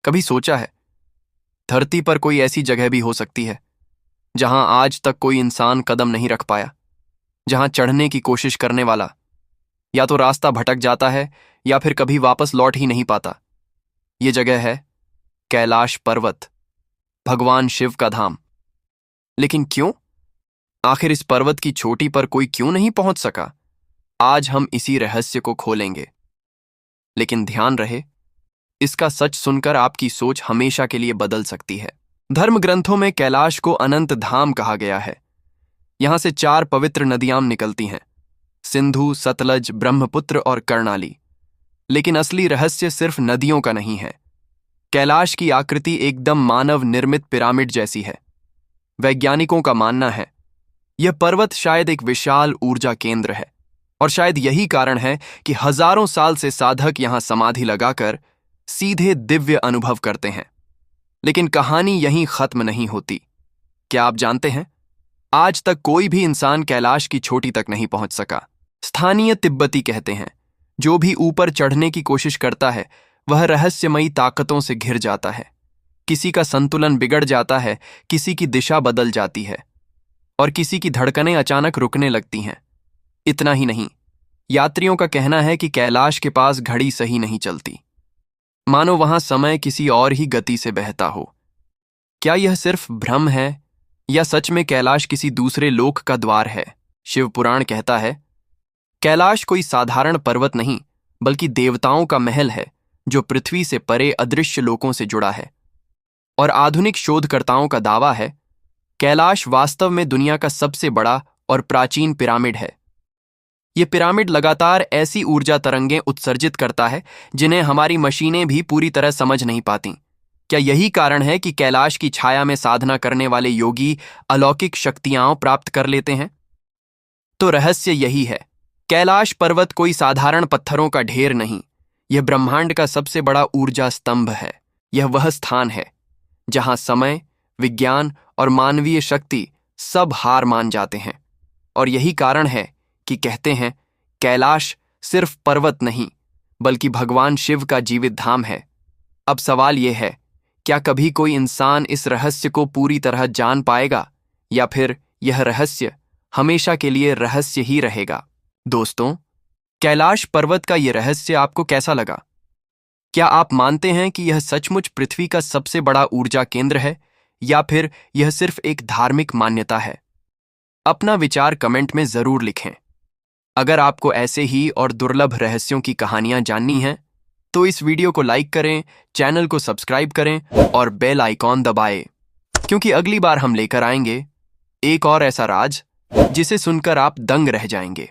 कभी सोचा है, धरती पर कोई ऐसी जगह भी हो सकती है जहां आज तक कोई इंसान कदम नहीं रख पाया, जहां चढ़ने की कोशिश करने वाला या तो रास्ता भटक जाता है या फिर कभी वापस लौट ही नहीं पाता। ये जगह है कैलाश पर्वत, भगवान शिव का धाम। लेकिन क्यों? आखिर इस पर्वत की चोटी पर कोई क्यों नहीं पहुंच सका? आज हम इसी रहस्य को खोलेंगे। लेकिन ध्यान रहे, इसका सच सुनकर आपकी सोच हमेशा के लिए बदल सकती है। धर्म ग्रंथों में कैलाश को अनंत धाम कहा गया है। यहां से 4 पवित्र नदियां निकलती हैं, सिंधु, सतलज, ब्रह्मपुत्र और कर्णाली। लेकिन असली रहस्य सिर्फ नदियों का नहीं है। कैलाश की आकृति एकदम मानव निर्मित पिरामिड जैसी है। वैज्ञानिकों का मानना है यह पर्वत शायद एक विशाल ऊर्जा केंद्र है, और शायद यही कारण है कि हजारों साल से साधक यहां समाधि लगाकर सीधे दिव्य अनुभव करते हैं। लेकिन कहानी यहीं खत्म नहीं होती। क्या आप जानते हैं, आज तक कोई भी इंसान कैलाश की चोटी तक नहीं पहुंच सका। स्थानीय तिब्बती कहते हैं जो भी ऊपर चढ़ने की कोशिश करता है वह रहस्यमयी ताकतों से घिर जाता है। किसी का संतुलन बिगड़ जाता है, किसी की दिशा बदल जाती है और किसी की धड़कनें अचानक रुकने लगती हैं। इतना ही नहीं, यात्रियों का कहना है कि कैलाश के पास घड़ी सही नहीं चलती, मानो वहां समय किसी और ही गति से बहता हो। क्या यह सिर्फ भ्रम है या सच में कैलाश किसी दूसरे लोक का द्वार है? शिव पुराण कहता है कैलाश कोई साधारण पर्वत नहीं बल्कि देवताओं का महल है जो पृथ्वी से परे अदृश्य लोकों से जुड़ा है। और आधुनिक शोधकर्ताओं का दावा है कैलाश वास्तव में दुनिया का सबसे बड़ा और प्राचीन पिरामिड है। यह पिरामिड लगातार ऐसी ऊर्जा तरंगें उत्सर्जित करता है जिन्हें हमारी मशीनें भी पूरी तरह समझ नहीं पाती। क्या यही कारण है कि कैलाश की छाया में साधना करने वाले योगी अलौकिक शक्तियां प्राप्त कर लेते हैं? तो रहस्य यही है, कैलाश पर्वत कोई साधारण पत्थरों का ढेर नहीं, यह ब्रह्मांड का सबसे बड़ा ऊर्जा स्तंभ है। यह वह स्थान है जहां समय, विज्ञान और मानवीय शक्ति सब हार मान जाते हैं। और यही कारण है कि कहते हैं कैलाश सिर्फ पर्वत नहीं बल्कि भगवान शिव का जीवित धाम है। अब सवाल यह है, क्या कभी कोई इंसान इस रहस्य को पूरी तरह जान पाएगा या फिर यह रहस्य हमेशा के लिए रहस्य ही रहेगा? दोस्तों, कैलाश पर्वत का यह रहस्य आपको कैसा लगा? क्या आप मानते हैं कि यह सचमुच पृथ्वी का सबसे बड़ा ऊर्जा केंद्र है या फिर यह सिर्फ एक धार्मिक मान्यता है? अपना विचार कमेंट में जरूर लिखें। अगर आपको ऐसे ही और दुर्लभ रहस्यों की कहानियां जाननी हैं तो इस वीडियो को लाइक करें, चैनल को सब्सक्राइब करें और बेल आइकॉन दबाएं, क्योंकि अगली बार हम लेकर आएंगे एक और ऐसा राज जिसे सुनकर आप दंग रह जाएंगे।